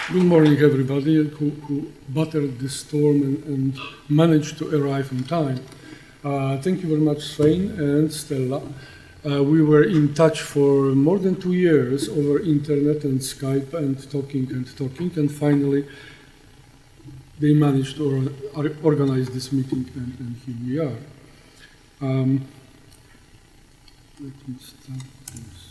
Good morning, everybody who battled this storm and managed to arrive on time. Thank you very much, Svein and Stella. We were in touch for more than 2 years over internet and Skype and talking, and finally they managed to organize this meeting, and here we are. Let me start this.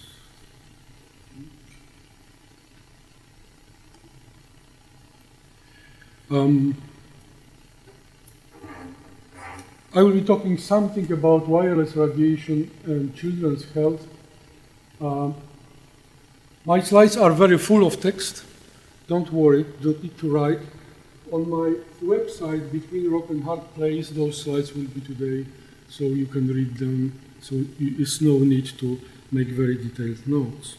I will be talking something about wireless radiation and children's health. My slides are very full of text. Don't worry, don't need to write. On my website, Between Rock and Hard Place, those slides will be today, so you can read them. So it's no need to make very detailed notes.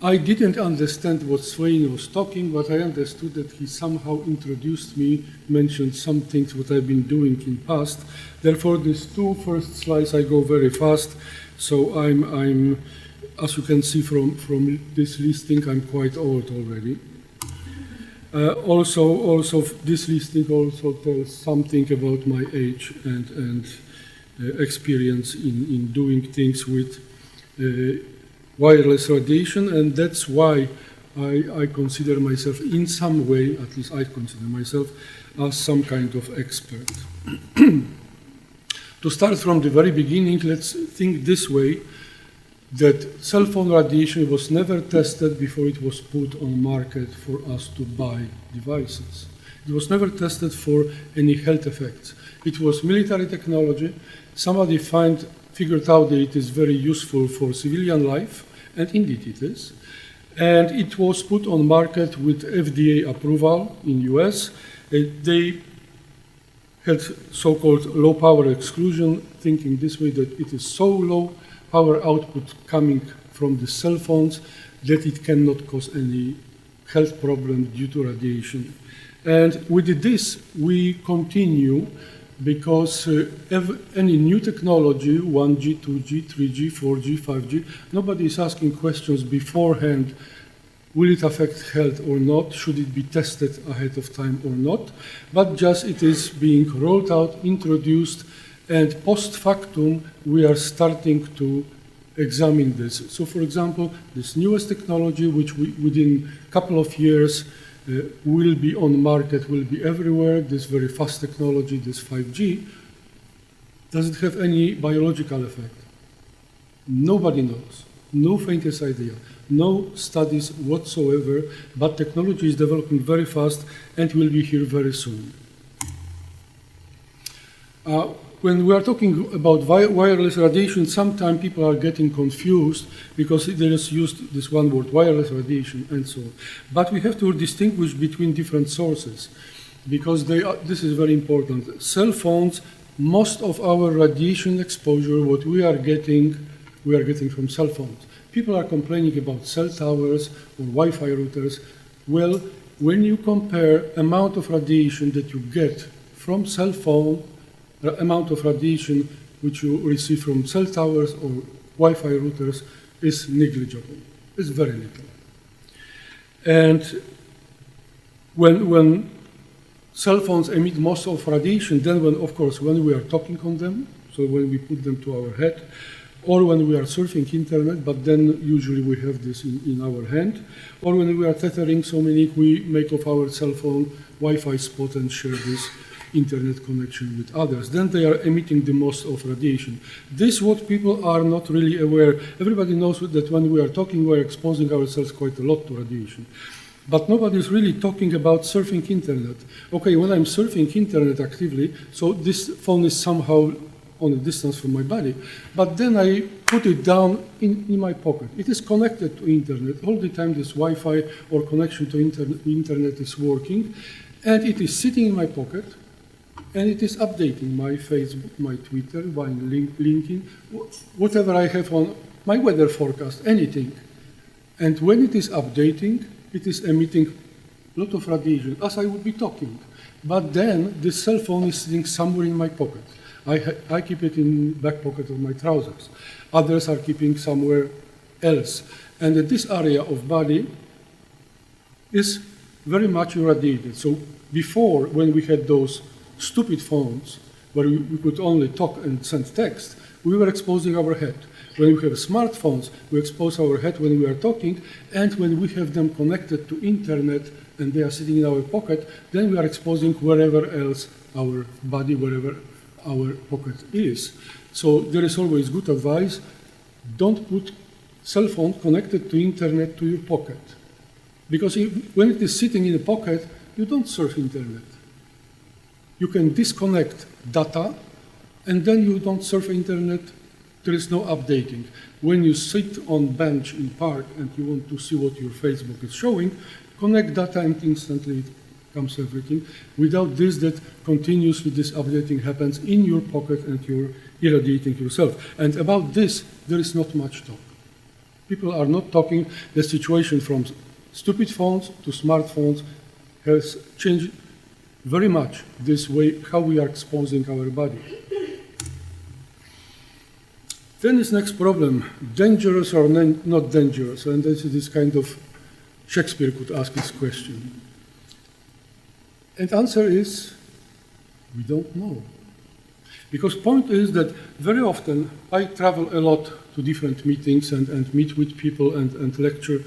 I didn't understand what Svein was talking, but I understood that he somehow introduced me, mentioned some things what I've been doing in past. Therefore, these two first slides I go very fast. So I'm as you can see from this listing, I'm quite old already. Also, this listing also tells something about my age and experience in doing things with wireless radiation, and that's why I consider myself in some way, at least I consider myself, as some kind of expert. To start from the very beginning, let's think this way, that cell phone radiation was never tested before it was put on market for us to buy devices. It was never tested for any health effects. It was military technology. Somebody figured out that it is very useful for civilian life, and indeed it is. And it was put on market with FDA approval in US. They had so-called low power exclusion, thinking this way that it is so low power output coming from the cell phones that it cannot cause any health problem due to radiation. And with this, we continue because any new technology, 1G, 2G, 3G, 4G, 5G, nobody is asking questions beforehand, will it affect health or not, should it be tested ahead of time or not, but just it is being rolled out, introduced, and post factum, we are starting to examine this. So for example, this newest technology, which within a couple of years will be on market, will be everywhere, this very fast technology, this 5G, does it have any biological effect? Nobody knows, no faintest idea, no studies whatsoever, but technology is developing very fast and will be here very soon. When we are talking about wireless radiation, sometimes people are getting confused because they just used this one word, wireless radiation, and so on. But we have to distinguish between different sources because this is very important. Cell phones, most of our radiation exposure, what we are getting from cell phones. People are complaining about cell towers or Wi-Fi routers. Well, when you compare amount of radiation that you get from cell phone, the amount of radiation which you receive from cell towers or Wi-Fi routers is negligible. It's very little. And when cell phones emit most of radiation, then of course, when we are talking on them, so when we put them to our head, or when we are surfing internet, but then usually we have this in our hand, or when we are tethering, so many we make of our cell phone Wi-Fi spot and share this internet connection with others, then they are emitting the most of radiation. This is what people are not really aware. Everybody knows that when we are talking, we are exposing ourselves quite a lot to radiation. But nobody is really talking about surfing internet. Okay, when I'm surfing internet actively, so this phone is somehow on a distance from my body, but then I put it down in my pocket. It is connected to internet. All the time this Wi-Fi or connection to internet is working, and it is sitting in my pocket, and it is updating my Facebook, my Twitter, my LinkedIn, whatever I have on my weather forecast, anything. And when it is updating, it is emitting a lot of radiation, as I would be talking. But then the cell phone is sitting somewhere in my pocket. I keep it in the back pocket of my trousers. Others are keeping somewhere else. And this area of body is very much irradiated. So before, when we had those stupid phones where we could only talk and send text, we were exposing our head. When we have smartphones, we expose our head when we are talking, and when we have them connected to internet and they are sitting in our pocket, then we are exposing wherever else our body, wherever our pocket is. So there is always good advice, don't put cell phone connected to internet to your pocket. Because when it is sitting in a pocket, you don't surf internet. You can disconnect data, and then you don't surf internet. There is no updating. When you sit on bench in park and you want to see what your Facebook is showing, connect data and instantly it comes everything. Without this, that continuously this updating happens in your pocket and you're irradiating yourself. And about this, there is not much talk. People are not talking. The situation from stupid phones to smartphones has changed very much this way, how we are exposing our body. Then this next problem, dangerous or not dangerous? And this kind of, Shakespeare could ask this question. And answer is, we don't know. Because point is that very often I travel a lot to different meetings and meet with people and lecture.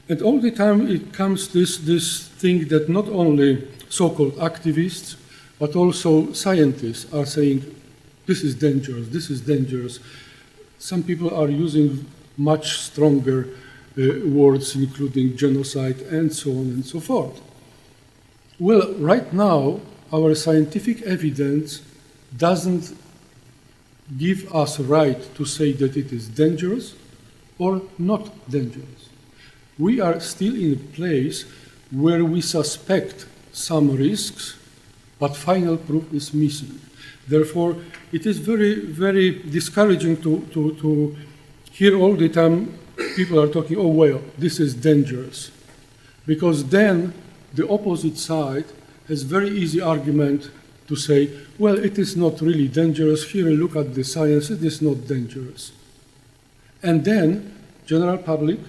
And all the time it comes this thing that not only so-called activists, but also scientists are saying, this is dangerous, this is dangerous. Some people are using much stronger words, including genocide and so on and so forth. Well, right now, our scientific evidence doesn't give us right to say that it is dangerous or not dangerous. We are still in a place where we suspect some risks, but final proof is missing. Therefore, it is very, very discouraging to hear all the time people are talking, oh, well, this is dangerous. Because then the opposite side has very easy argument to say, well, it is not really dangerous. Here, look at the science, it is not dangerous. And then general public,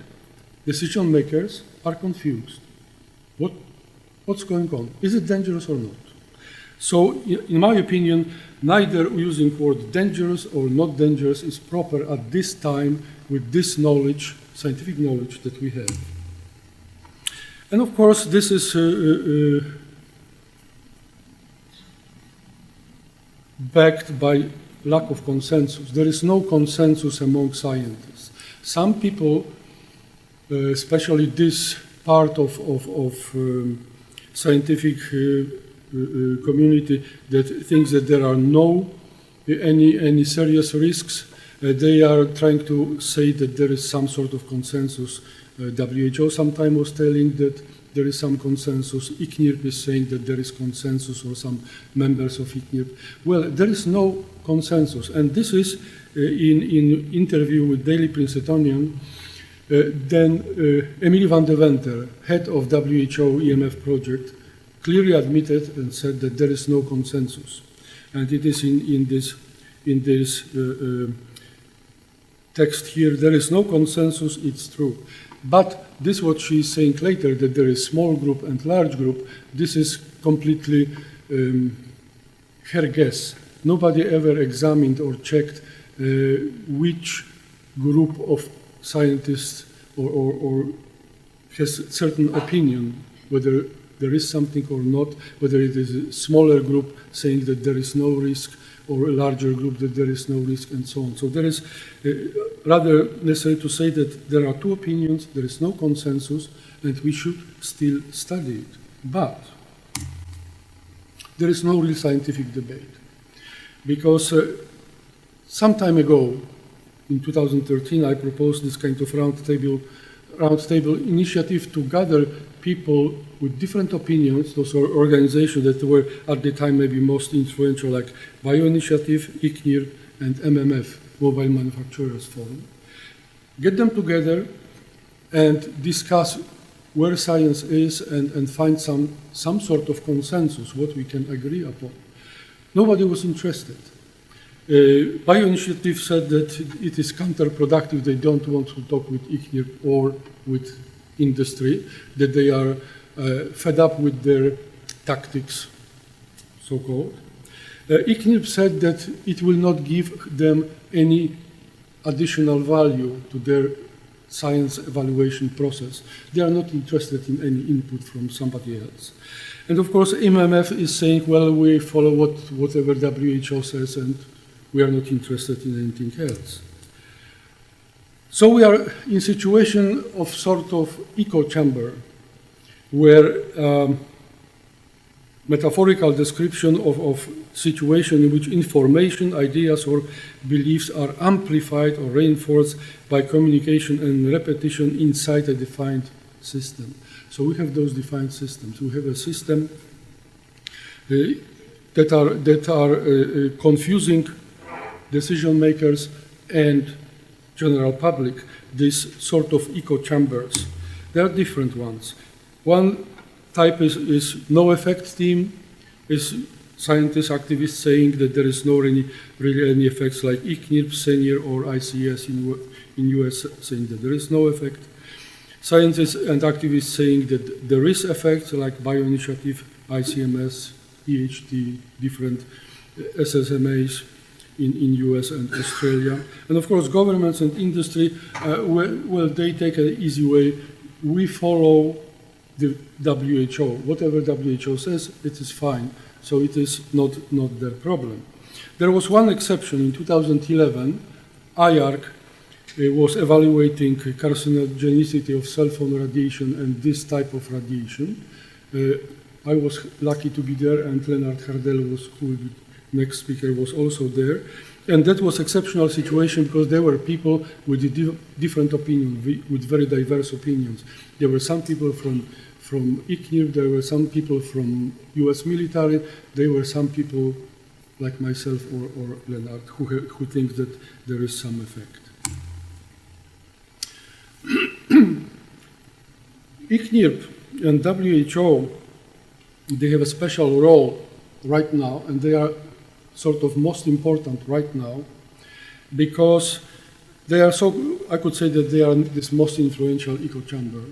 decision makers are confused. What's going on? Is it dangerous or not? So, in my opinion, neither using the word dangerous or not dangerous is proper at this time with this knowledge, scientific knowledge that we have. And of course, this is backed by lack of consensus. There is no consensus among scientists. Some people, especially this part of scientific community that thinks that there are no any serious risks, they are trying to say that there is some sort of consensus. WHO sometimes was telling that there is some consensus. ICNIRP is saying that there is consensus, or some members of ICNIRP. Well, there is no consensus, and this is in interview with Daily Princetonian. Then Emily van de Venter, head of WHO EMF project, clearly admitted and said that there is no consensus, and it is in this text here. There is no consensus. It's true, but this is what she is saying later, that there is small group and large group. This is completely her guess. Nobody ever examined or checked which group of scientists or has certain opinion whether there is something or not, whether it is a smaller group saying that there is no risk or a larger group that there is no risk, and so on. So there is rather necessary to say that there are two opinions, there is no consensus, and we should still study it. But there is no real scientific debate, because some time ago, in 2013, I proposed this kind of roundtable initiative to gather people with different opinions. Those are organizations that were at the time maybe most influential, like Bioinitiative, ICNIRP, and MMF, Mobile Manufacturers Forum. Get them together and discuss where science is and find some sort of consensus, what we can agree upon. Nobody was interested. Bioinitiative said that it is counterproductive. They don't want to talk with ICNIRP or with industry, that they are fed up with their tactics, so-called. ICNIRP said that it will not give them any additional value to their science evaluation process. They are not interested in any input from somebody else. And of course, MMF is saying, well, we follow whatever WHO says, and we are not interested in anything else. So we are in a situation of sort of echo chamber, where metaphorical description of situation in which information, ideas, or beliefs are amplified or reinforced by communication and repetition inside a defined system. So we have those defined systems. We have a system that are confusing decision makers and general public, these sort of echo chambers. There are different ones. One type is no effect team, is scientists, activists saying that there is no really any effects, like ICNIRP, Senior, or ICS in US saying that there is no effect. Scientists and activists saying that there is effects, like Bioinitiative, ICMS, EHT, different SSMAs in US and Australia. And of course, governments and industry, well, they take an easy way. We follow the WHO. Whatever WHO says, it is fine. So it is not their problem. There was one exception in 2011. IARC was evaluating carcinogenicity of cell phone radiation and this type of radiation. I was lucky to be there, and Leonard Hardel was, who the next speaker, was also there. And that was exceptional situation because there were people with different opinions, with very diverse opinions. There were some people from ICNIRP, there were some people from US military, there were some people like myself or Leonard who think that there is some effect. ICNIRP and WHO, they have a special role right now, and they are sort of most important right now because they are so, I could say that they are this most influential echo chamber.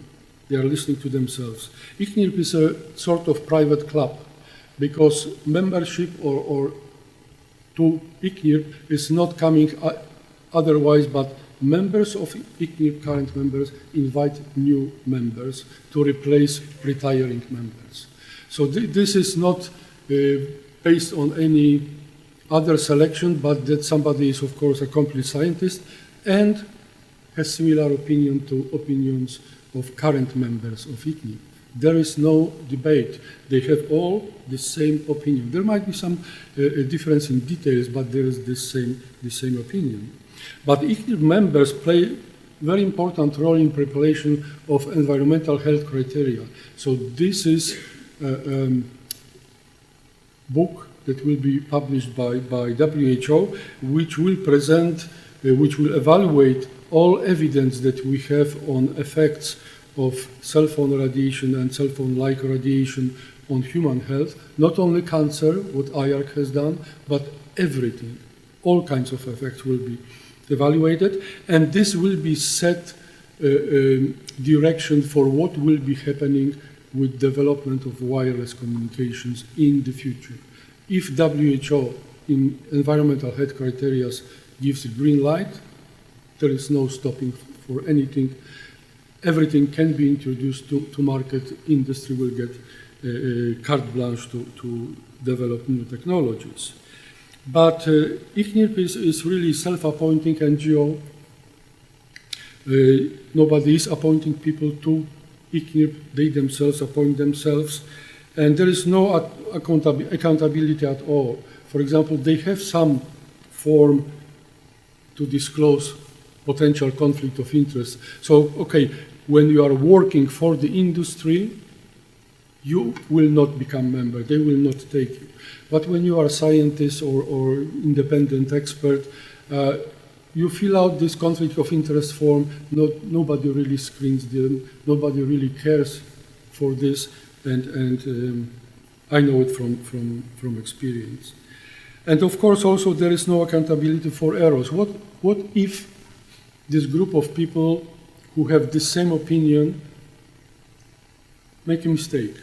They are listening to themselves. ICNIRP is a sort of private club because membership or to ICNIRP is not coming otherwise, but members of ICNIRP, current members, invite new members to replace retiring members. So this is not based on any other selection, but that somebody is, of course, a complete scientist and has similar opinion to opinions of current members of ICNIRP. There is no debate. They have all the same opinion. There might be some difference in details, but there is the same opinion. But ICNIRP members play very important role in preparation of environmental health criteria. So this is a book that will be published by WHO, which will present, which will evaluate all evidence that we have on effects of cell phone radiation and cell phone-like radiation on human health, not only cancer, what IARC has done, but everything. All kinds of effects will be evaluated, and this will be set direction for what will be happening with development of wireless communications in the future. If WHO in environmental health criteria gives a green light, there is no stopping for anything. Everything can be introduced to market. Industry will get carte blanche to develop new technologies. But ICNIRP is really self-appointing NGO. Nobody is appointing people to ICNIRP. They themselves appoint themselves. And there is no accountability at all. For example, they have some form to disclose potential conflict of interest. So, okay, when you are working for the industry, you will not become member. They will not take you. But when you are a scientist or independent expert, you fill out this conflict of interest form. Nobody really screens them. Nobody really cares for this. And I know it from experience. And of course, also, there is no accountability for errors. What if this group of people who have the same opinion make a mistake?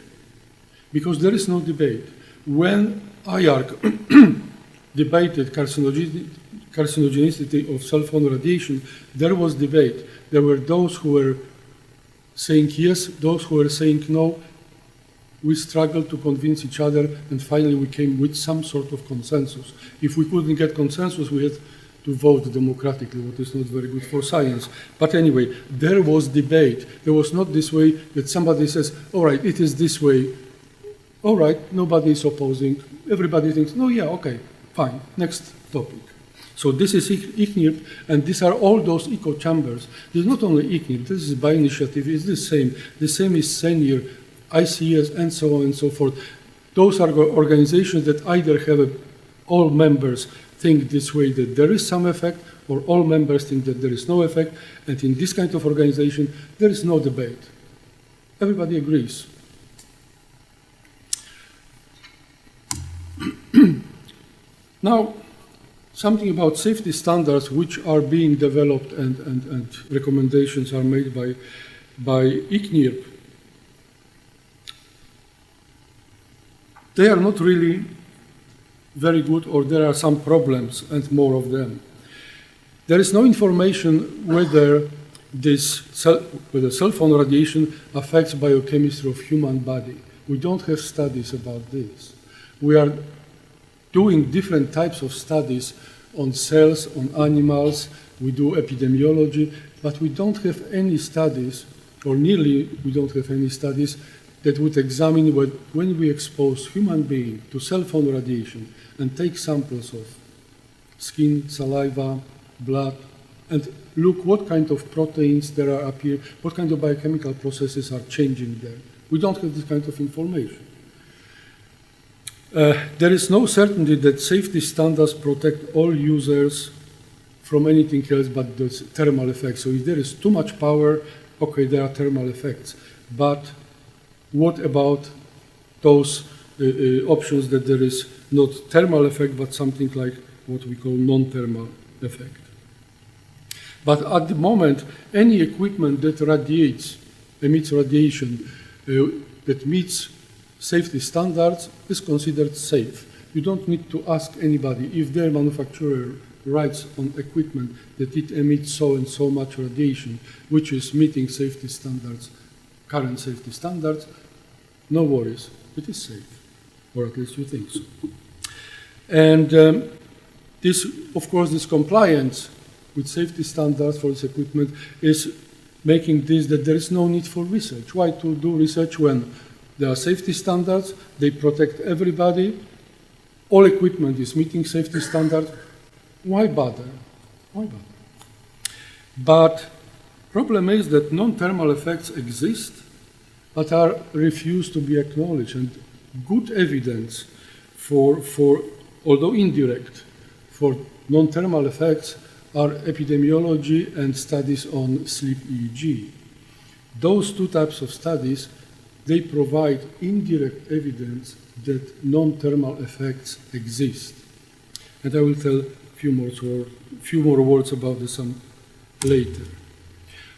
Because there is no debate. When IARC debated carcinogenicity of cell phone radiation, there was debate. There were those who were saying yes, those who were saying no. We struggled to convince each other, and finally we came with some sort of consensus. If we couldn't get consensus, we had to vote democratically, what is not very good for science. But anyway, there was debate. There was not this way that somebody says, all right, it is this way. All right, nobody is opposing. Everybody thinks, no, yeah, okay, fine, next topic. So this is ICNIRP, and these are all those echo chambers. This is not only ICNIRP, this is by initiative, it's the same. The same is SAMLEIK-R, ICS, and so on and so forth. Those are organizations that either have all members think this way that there is some effect, or all members think that there is no effect, and in this kind of organization, there is no debate. Everybody agrees. Now, something about safety standards which are being developed and recommendations are made by ICNIRP. They are not really very good, or there are some problems and more of them. There is no information whether cell phone radiation affects biochemistry of human body. We don't have studies about this. We are doing different types of studies on cells, on animals. We do epidemiology, but we don't have any studies, or nearly we don't have any studies that would examine when we expose human being to cell phone radiation and take samples of skin, saliva, blood, and look what kind of proteins there are up here, what kind of biochemical processes are changing there. We don't have this kind of information. There is no certainty that safety standards protect all users from anything else but the thermal effects. So if there is too much power, okay, there are thermal effects. But what about those options that there is not thermal effect, but something like what we call non-thermal effect? But at the moment, any equipment that emits radiation, that meets safety standards is considered safe. You don't need to ask anybody if their manufacturer writes on equipment that it emits so and so much radiation, which is meeting safety standards, current safety standards. No worries, it is safe, or at least you think so. And this, of course, this compliance with safety standards for this equipment is making this that there is no need for research. Why to do research when there are safety standards, they protect everybody, all equipment is meeting safety standards? Why bother? Why bother? But problem is that non-thermal effects exist, but are refused to be acknowledged. And good evidence for although indirect, for non-thermal effects are epidemiology and studies on sleep EEG. Those two types of studies, they provide indirect evidence that non-thermal effects exist. And I will tell a few more words about this later.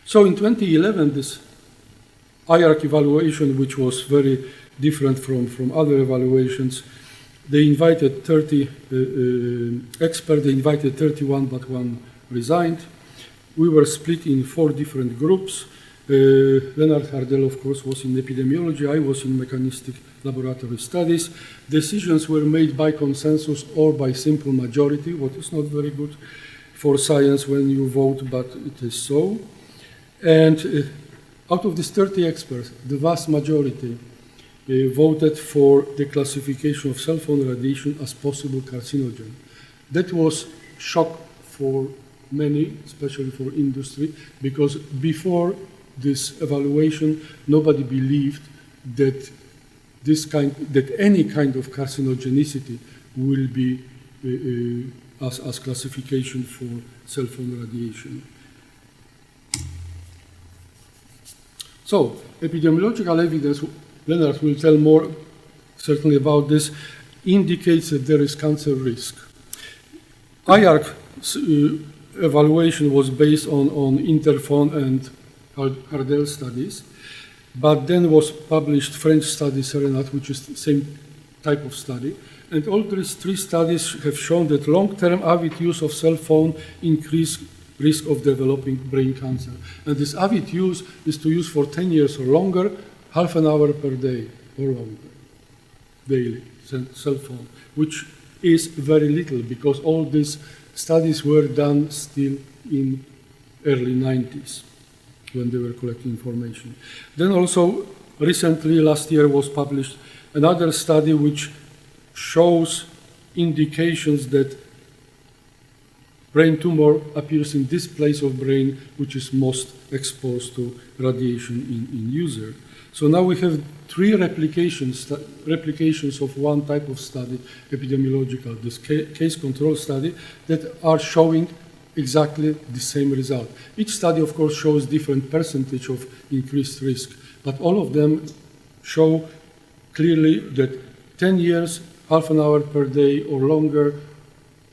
So in 2011, this IARC evaluation, which was very different from other evaluations, they invited 30 experts, they invited 31, but one resigned. We were split in 4 different groups. Leonard Hardell, of course, was in epidemiology. I was in mechanistic laboratory studies. Decisions were made by consensus or by simple majority, what is not very good for science when you vote, but it is so. And out of these 30 experts, the vast majority voted for the classification of cell phone radiation as possible carcinogen. That was shock for many, especially for industry, because before this evaluation, nobody believed that any kind of carcinogenicity will be as classification for cell phone radiation. So, epidemiological evidence, Leonard will tell more certainly about this, indicates that there is cancer risk. IARC evaluation was based on Interphone and Hardel studies, but then was published French study Serenat, which is the same type of study. And all these three studies have shown that long-term avid use of cell phone increase risk of developing brain cancer. And this avid use is to use for 10 years or longer, half an hour per day or longer, daily, cell phone, which is very little because all these studies were done still in early 90s when they were collecting information. Then also recently, last year, was published another study which shows indications that brain tumor appears in this place of brain which is most exposed to radiation in user. So now we have three replications of one type of study, epidemiological, this case control study, that are showing exactly the same result. Each study, of course, shows different percentage of increased risk, but all of them show clearly that 10 years, half an hour per day or longer,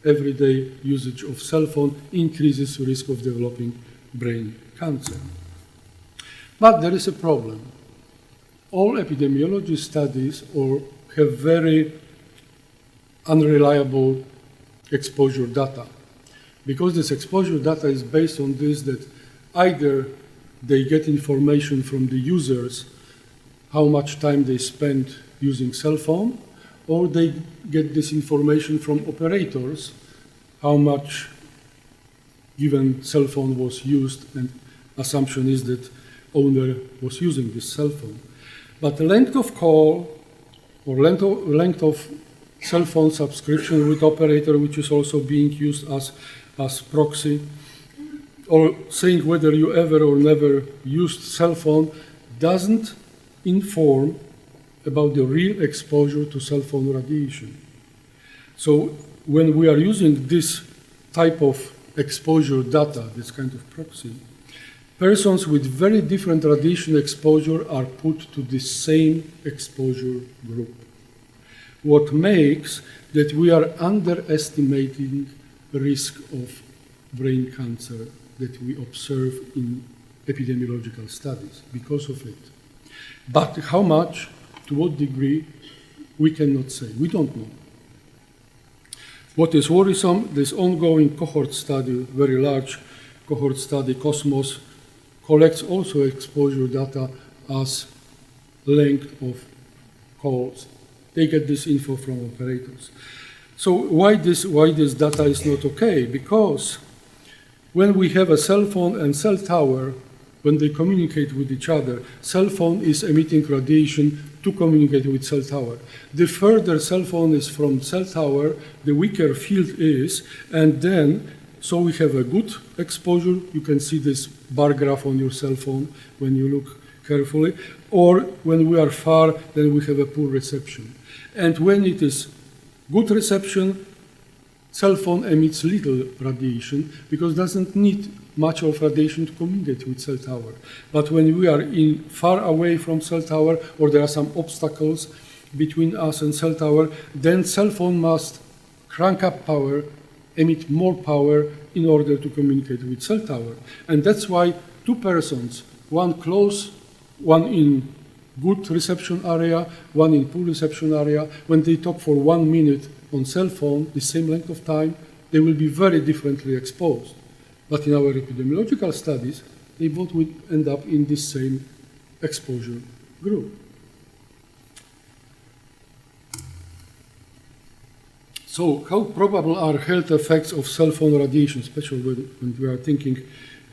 everyday usage of cell phone increases risk of developing brain cancer. But there is a problem. All epidemiology studies have very unreliable exposure data, because this exposure data is based on this, that either they get information from the users, how much time they spend using cell phone, or they get this information from operators, how much given cell phone was used, and assumption is that owner was using this cell phone. But the length of call or length of cell phone subscription with operator, which is also being used as proxy, or saying whether you ever or never used cell phone, doesn't inform about the real exposure to cell phone radiation. So when we are using this type of exposure data, this kind of proxy, persons with very different radiation exposure are put to the same exposure group. What makes that we are underestimating the risk of brain cancer that we observe in epidemiological studies because of it. But how much, to what degree, we cannot say. We don't know. What is worrisome, this ongoing cohort study, very large cohort study, Cosmos, collects also exposure data as length of calls. They get this info from operators. So why this data is not okay? Because when we have a cell phone and cell tower, when they communicate with each other, cell phone is emitting radiation to communicate with cell tower. The further cell phone is from cell tower, the weaker field is, and then, so we have a good exposure. You can see this bar graph on your cell phone when you look carefully, or when we are far, then we have a poor reception. And when it is good reception, cell phone emits little radiation because it doesn't need much of radiation to communicate with cell tower. But when we are far away from cell tower, or there are some obstacles between us and cell tower, then cell phone must crank up power, emit more power in order to communicate with cell tower. And that's why two persons, one close, one in good reception area, one in poor reception area, when they talk for 1 minute on cell phone, the same length of time, they will be very differently exposed. But in our epidemiological studies, they both will end up in the same exposure group. So how probable are health effects of cell phone radiation, especially when we are thinking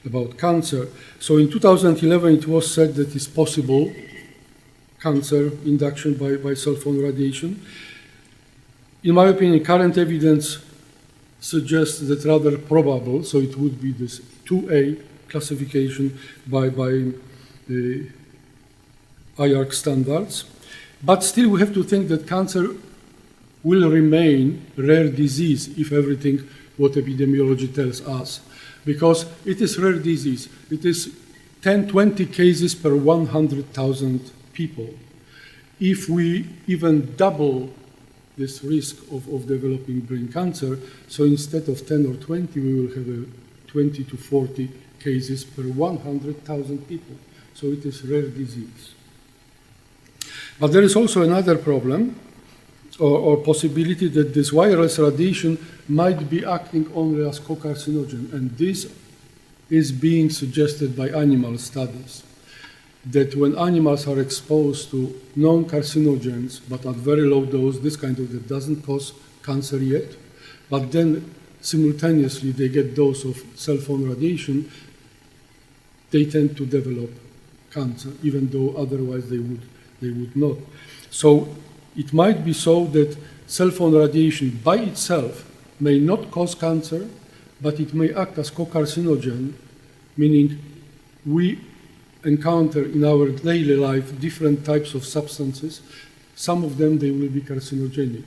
about cancer? So in 2011, it was said that it's possible cancer induction by cell phone radiation. In my opinion, current evidence suggests that rather probable, so it would be this 2A classification by the IARC standards. But still, we have to think that cancer will remain rare disease if everything what epidemiology tells us, because it is rare disease. It is 10, 20 cases per 100,000 people. If we even double this risk of developing brain cancer. So instead of 10 or 20, we will have 20 to 40 cases per 100,000 people. So it is rare disease. But there is also another problem or possibility that this wireless radiation might be acting only as co-carcinogen, and this is being suggested by animal studies, that when animals are exposed to non-carcinogens, but at very low dose, this kind of that doesn't cause cancer yet, but then simultaneously they get dose of cell phone radiation, they tend to develop cancer, even though otherwise they would not. So it might be so that cell phone radiation by itself may not cause cancer, but it may act as co-carcinogen, meaning we encounter in our daily life different types of substances. Some of them, they will be carcinogenic,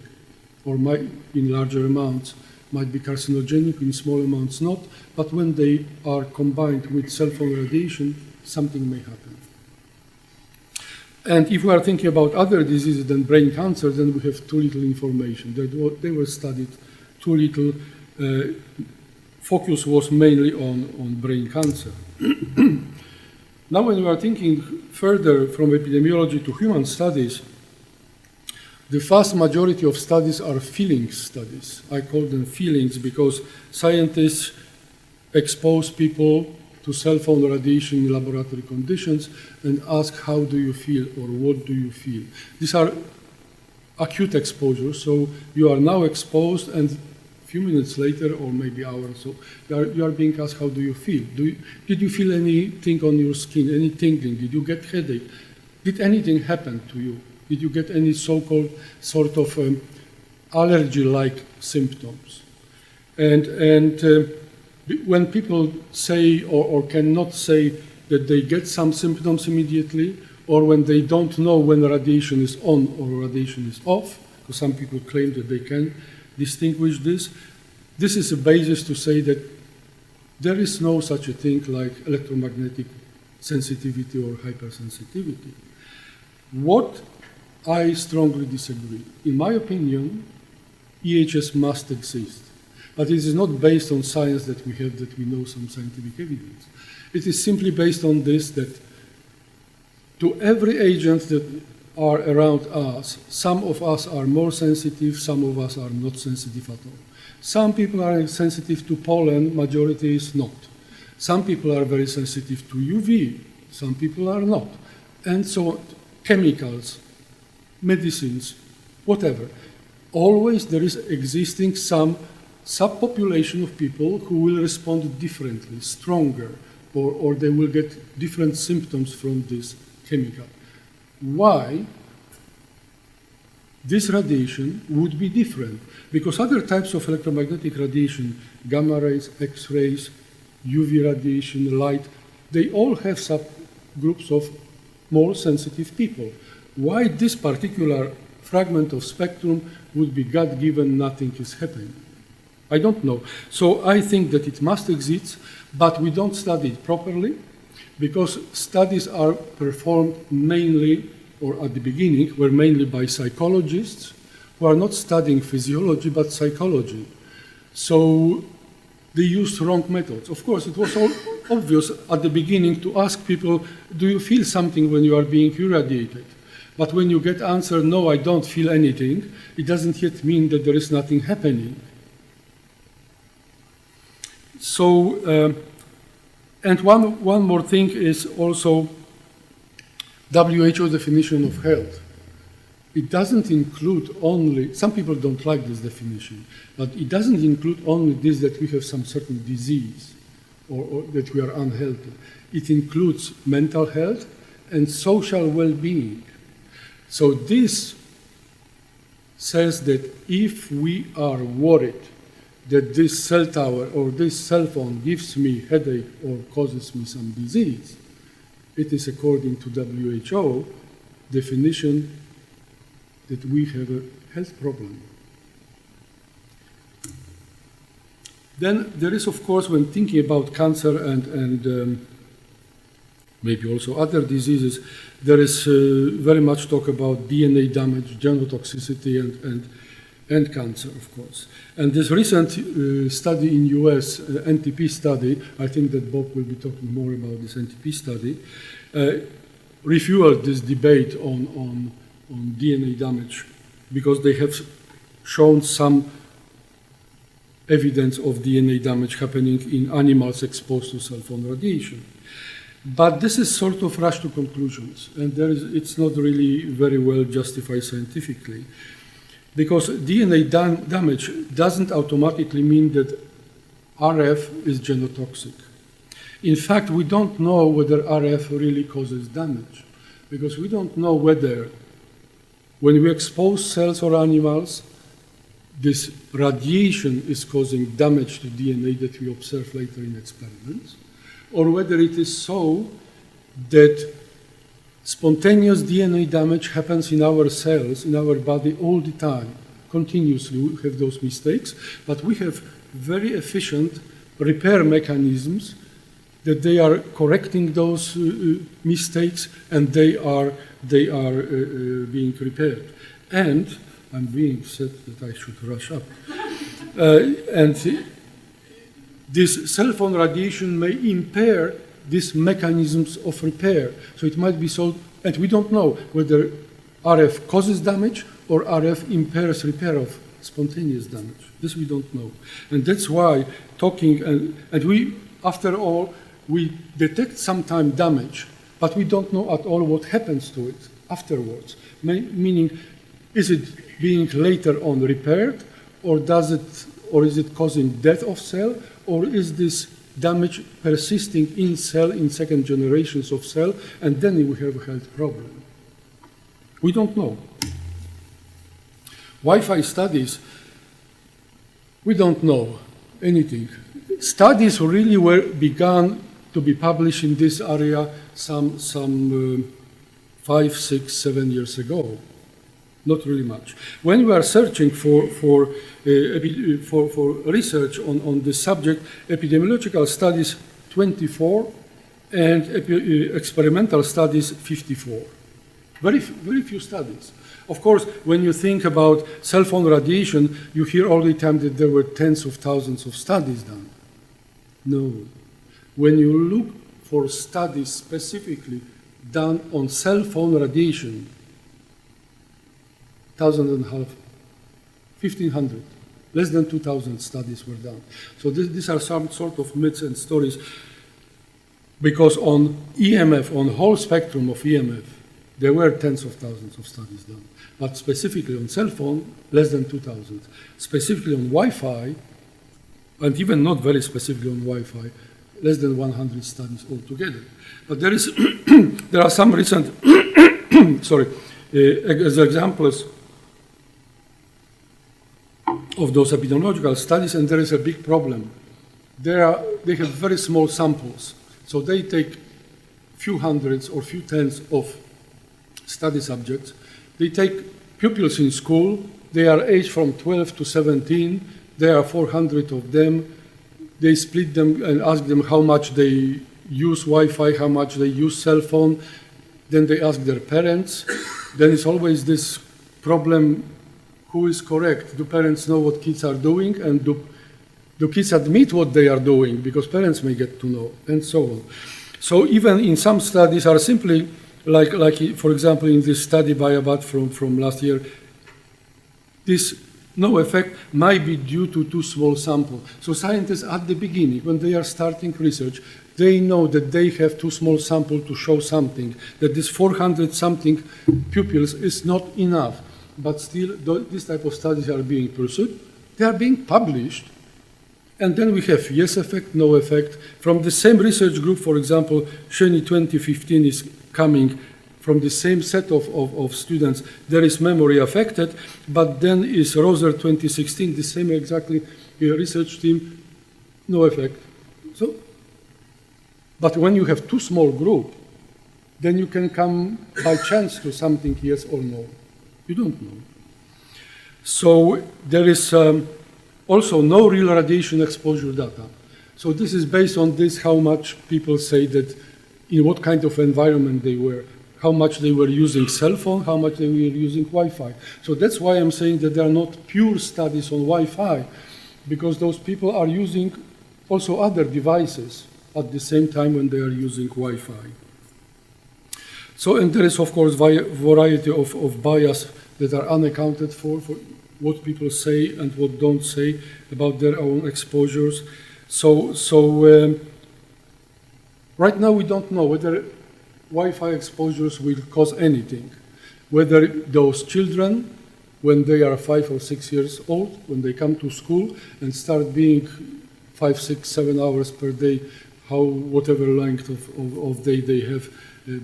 or might, in larger amounts, might be carcinogenic, in small amounts not, but when they are combined with cell phone radiation, something may happen. And if we are thinking about other diseases than brain cancer, then we have too little information. They were studied too little. Focus was mainly on brain cancer. Now when we are thinking further from epidemiology to human studies, the vast majority of studies are feelings studies. I call them feelings because scientists expose people to cell phone radiation in laboratory conditions and ask, how do you feel or what do you feel? These are acute exposures, so you are now exposed and a few minutes later or maybe hours, so you are being asked, how do you feel? Did you feel anything on your skin, any tingling? Did you get headache? Did anything happen to you? Did you get any so-called sort of allergy-like symptoms? And when people say or cannot say that they get some symptoms immediately, or when they don't know when radiation is on or radiation is off, because some people claim that they can distinguish this, this is a basis to say that there is no such a thing like electromagnetic sensitivity or hypersensitivity. What I strongly disagree. In my opinion, EHS must exist. But it is not based on science that we have, that we know some scientific evidence. It is simply based on this, that to every agent that are around us, some of us are more sensitive, some of us are not sensitive at all. Some people are sensitive to pollen, majority is not. Some people are very sensitive to UV, some people are not. And so chemicals, medicines, whatever. Always there is existing some subpopulation of people who will respond differently, stronger, or they will get different symptoms from this chemical. Why this radiation would be different? Because other types of electromagnetic radiation, gamma rays, X-rays, UV radiation, light, they all have subgroups of more sensitive people. Why this particular fragment of spectrum would be God-given, nothing is happening? I don't know. So I think that it must exist, but we don't study it properly because studies are performed mainly, or at the beginning, were mainly by psychologists who are not studying physiology but psychology. So they used wrong methods. Of course, it was all obvious at the beginning to ask people, do you feel something when you are being irradiated? But when you get answer, no, I don't feel anything, it doesn't yet mean that there is nothing happening. So, and one more thing is also WHO definition of health. It doesn't include only, some people don't like this definition, but it doesn't include only this that we have some certain disease or that we are unhealthy. It includes mental health and social well-being. So this says that if we are worried that this cell tower or this cell phone gives me headache or causes me some disease, it is according to WHO definition that we have a health problem. Then there is, of course, when thinking about cancer and maybe also other diseases, there is very much talk about DNA damage, genotoxicity, and and cancer, of course. And this recent study in US, NTP study, I think that Bob will be talking more about this NTP study, refueled this debate on DNA damage because they have shown some evidence of DNA damage happening in animals exposed to cell phone radiation. But this is sort of rush to conclusions, and it's not really very well justified scientifically. Because DNA damage doesn't automatically mean that RF is genotoxic. In fact, we don't know whether RF really causes damage, because we don't know whether, when we expose cells or animals, this radiation is causing damage to DNA that we observe later in experiments, or whether it is so that spontaneous DNA damage happens in our cells, in our body all the time, continuously. We have those mistakes, but we have very efficient repair mechanisms that they are correcting those mistakes and they are being repaired. And I'm being said that I should rush up. And this cell phone radiation may impair these mechanisms of repair. So it might be so, and we don't know whether RF causes damage or RF impairs repair of spontaneous damage. This we don't know. And that's why talking, and we, after all, we detect sometime damage, but we don't know at all what happens to it afterwards. Meaning, is it being later on repaired, or is it causing death of cell, or is this damage persisting in cell, in second generations of cell, and then we have a health problem? We don't know. Wi-Fi studies, we don't know anything. Studies really began to be published in this area some 5, 6, 7 years ago. Not really much. When we are searching for research on this subject, epidemiological studies 24 and experimental studies 54. Very few studies. Of course, when you think about cell phone radiation, you hear all the time that there were tens of thousands of studies done. No. When you look for studies specifically done on cell phone radiation, 1,500, less than 2,000 studies were done. So these are some sort of myths and stories, because on EMF, on whole spectrum of EMF, there were tens of thousands of studies done. But specifically on cell phone, less than 2,000. Specifically on Wi-Fi, and even not very specifically on Wi-Fi, less than 100 studies altogether. But there are some recent, as examples of those epidemiological studies, and there is a big problem. They have very small samples, so they take few hundreds or few tens of study subjects. They take pupils in school. They are aged from 12 to 17. There are 400 of them. They split them and ask them how much they use Wi-Fi, how much they use cell phone. Then they ask their parents. Then it's always this problem: who is correct? Do parents know what kids are doing, and do kids admit what they are doing? Because parents may get to know, and so on. So even in some studies are simply like for example, in this study by Abad from last year, this no effect might be due to too small sample. So scientists at the beginning, when they are starting research, they know that they have too small sample to show something, that this 400 something pupils is not enough. But still, this type of studies are being pursued. They are being published. And then we have yes effect, no effect. From the same research group, for example, Sheni 2015 is coming from the same set of students. There is memory affected, but then is Roser 2016, the same exactly research team, no effect. So, but when you have too small group, then you can come by chance to something yes or no. You don't know. So there is also no real radiation exposure data. So this is based on this, how much people say that, in what kind of environment they were, how much they were using cell phone, how much they were using Wi-Fi. So that's why I'm saying that there are not pure studies on Wi-Fi, because those people are using also other devices at the same time when they are using Wi-Fi. So, and there is, of course, variety of bias that are unaccounted for what people say and what don't say about their own exposures. So right now we don't know whether Wi-Fi exposures will cause anything, whether those children, when they are 5 or 6 years old, when they come to school and start being 5, 6, 7 hours per day, whatever length of day they have,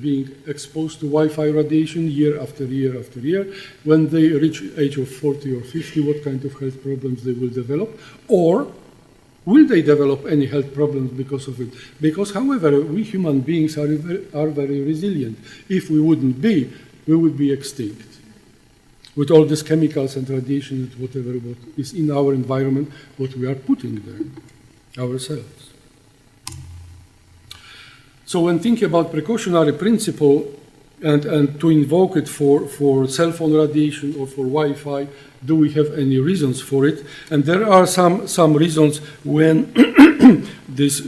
being exposed to Wi-Fi radiation year after year after year, when they reach age of 40 or 50, what kind of health problems they will develop, or will they develop any health problems because of it? Because, however, we human beings are very resilient. If we wouldn't be, we would be extinct. With all these chemicals and radiation and whatever what is in our environment, what we are putting there ourselves. So when thinking about precautionary principle and to invoke it for cell phone radiation or for Wi-Fi, do we have any reasons for it? And there are some reasons when this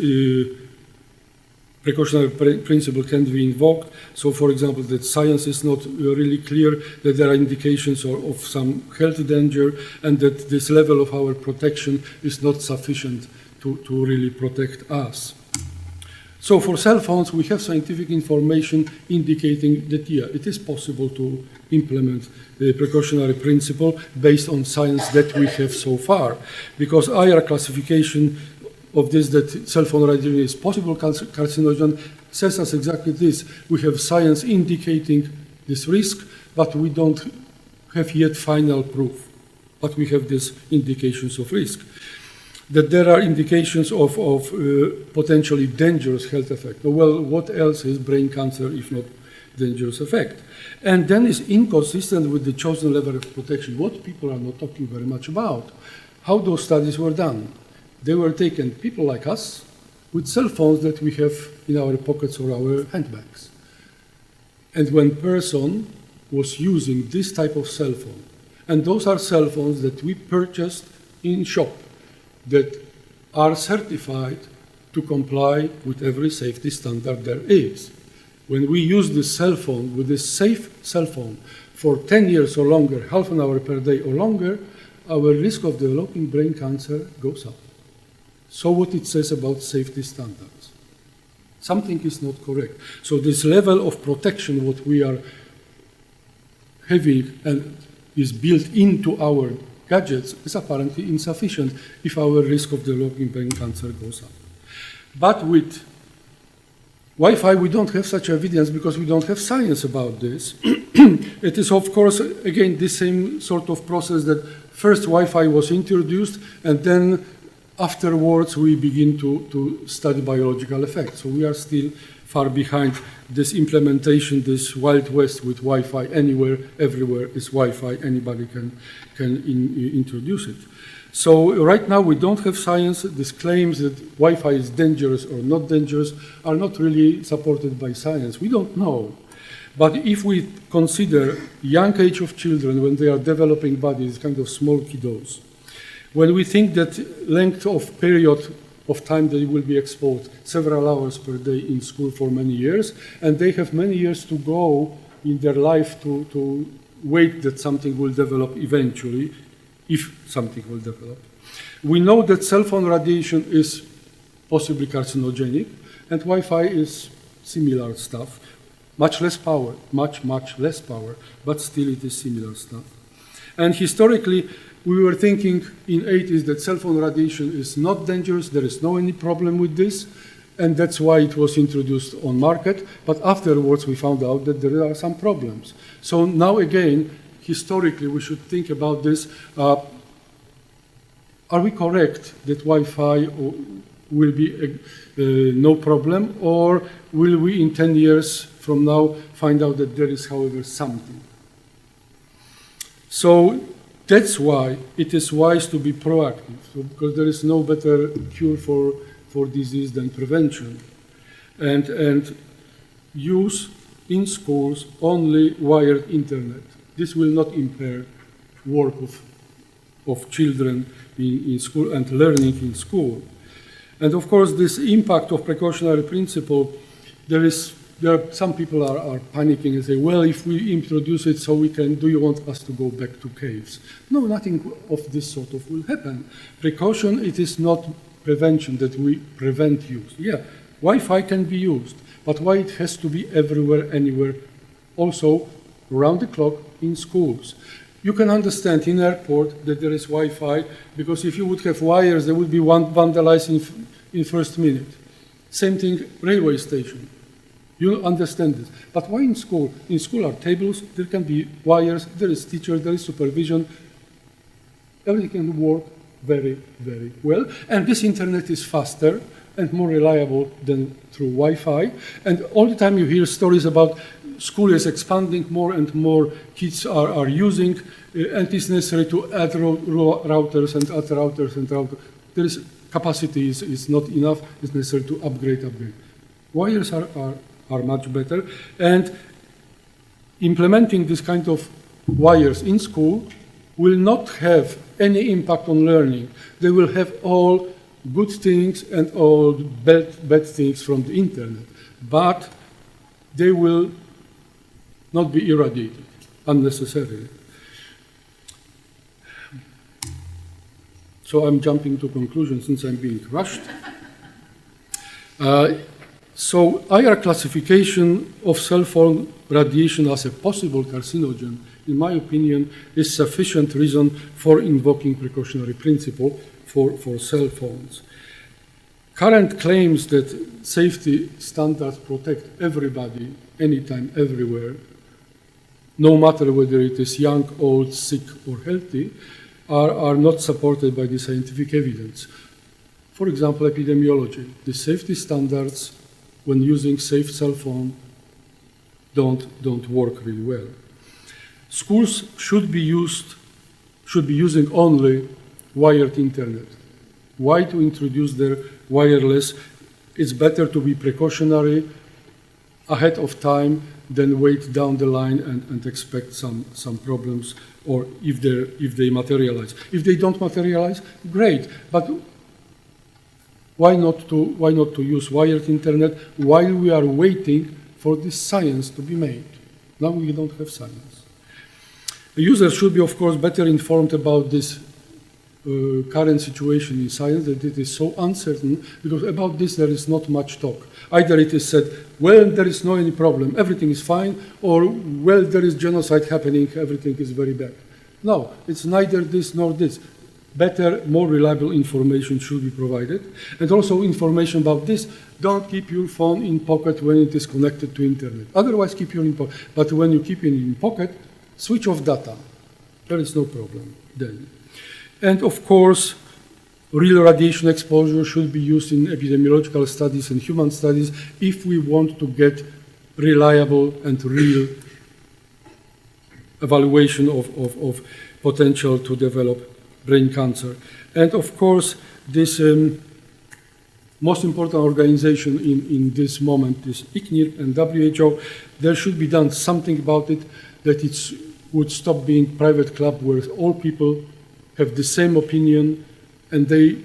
precautionary principle can be invoked. So, for example, that science is not really clear, that there are indications of some health danger, and that this level of our protection is not sufficient to really protect us. So for cell phones, we have scientific information indicating that, yeah, it is possible to implement the precautionary principle based on science that we have so far. Because IARC classification of this, that cell phone radiation is possible carcinogen, says us exactly this. We have science indicating this risk, but we don't have yet final proof. But we have these indications of risk. That there are indications of potentially dangerous health effect. Well, what else is brain cancer if not dangerous effect? And then is inconsistent with the chosen level of protection. What people are not talking very much about. How those studies were done. They were taken, people like us, with cell phones that we have in our pockets or our handbags. And when person was using this type of cell phone, and those are cell phones that we purchased in shop, that are certified to comply with every safety standard there is. When we use this cell phone, with this safe cell phone, for 10 years or longer, half an hour per day or longer, our risk of developing brain cancer goes up. So what it says about safety standards? Something is not correct. So this level of protection, what we are having and is built into our gadgets is apparently insufficient if our risk of developing brain cancer goes up. But with Wi-Fi, we don't have such evidence because we don't have science about this. It is, of course, again, the same sort of process that first Wi-Fi was introduced, and then afterwards we begin to study biological effects. So we are still far behind this implementation, this Wild West with Wi-Fi anywhere, everywhere is Wi-Fi, anybody can introduce it. So right now we don't have science. These claims that Wi-Fi is dangerous or not dangerous are not really supported by science. We don't know. But if we consider young age of children when they are developing bodies, kind of small kiddos, when we think that length of period of time they will be exposed, several hours per day in school for many years, and they have many years to go in their life to wait that something will develop eventually, if something will develop. We know that cell phone radiation is possibly carcinogenic, and Wi-Fi is similar stuff, much less power, much less power, but still it is similar stuff. And historically, we were thinking in 80s that cell phone radiation is not dangerous, there is no any problem with this, and that's why it was introduced on market, but afterwards we found out that there are some problems. So now again, historically we should think about this. Are we correct that Wi-Fi will be no problem, or will we in 10 years from now find out that there is, however, something? So that's why it is wise to be proactive, because there is no better cure for disease than prevention. And use in schools only wired internet. This will not impair work of children in school and learning in school. And of course, this impact of precautionary principle, there are some people are panicking and say, well, if we introduce it so we can, do you want us to go back to caves? No, nothing of this sort of will happen. Precaution, it is not prevention, that we prevent use. Yeah, Wi-Fi can be used, but why it has to be everywhere, anywhere, also around the clock in schools? You can understand in airport that there is Wi-Fi, because if you would have wires, there would be one vandalized in first minute. Same thing, railway station. You understand this. But why in school? In school are tables, there can be wires, there is teacher, there is supervision. Everything can work very, very well. And this internet is faster and more reliable than through Wi-Fi. And all the time you hear stories about school is expanding, more and more kids are using, and it's necessary to add routers and add routers and routers. There is capacity is not enough, it's necessary to upgrade. Wires are much better, and implementing this kind of wires in school will not have any impact on learning. They will have all good things and all bad things from the internet, but they will not be irradiated unnecessarily. So I'm jumping to conclusions since I'm being rushed. So IARC classification of cell phone radiation as a possible carcinogen, in my opinion, is sufficient reason for invoking precautionary principle for cell phones. Current claims that safety standards protect everybody, anytime, everywhere, no matter whether it is young, old, sick, or healthy, are not supported by the scientific evidence. For example, epidemiology. The safety standards when using safe cell phone don't work really well. Schools should be using only wired internet. Why to introduce their wireless? It's better to be precautionary ahead of time than wait down the line and expect some problems, or if they materialize. If they don't materialize, great, but why not to use wired internet while we are waiting for this science to be made? Now we don't have science. The users should be, of course, better informed about this current situation in science, that it is so uncertain, because about this there is not much talk. Either it is said, well, there is no any problem, everything is fine, or, well, there is genocide happening, everything is very bad. No, it's neither this nor this. Better, more reliable information should be provided. And also information about this, don't keep your phone in pocket when it is connected to internet. Otherwise, keep it in pocket. But when you keep it in pocket, switch off data. There is no problem then. And of course, real radiation exposure should be used in epidemiological studies and human studies if we want to get reliable and real evaluation of potential to develop brain cancer. And of course, this most important organization in this moment is ICNIRP and WHO. There should be done something about it, that it would stop being private club where all people have the same opinion and they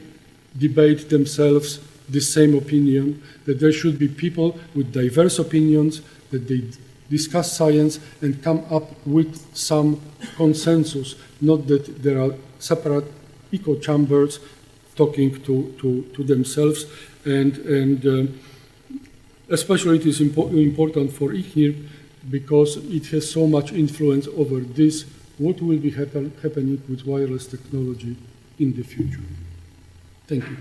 debate themselves the same opinion, that there should be people with diverse opinions, that they discuss science and come up with some consensus, not that there are separate echo chambers talking to themselves. And especially it is important for ICNIRP because it has so much influence over this, what will be happening with wireless technology in the future. Thank you.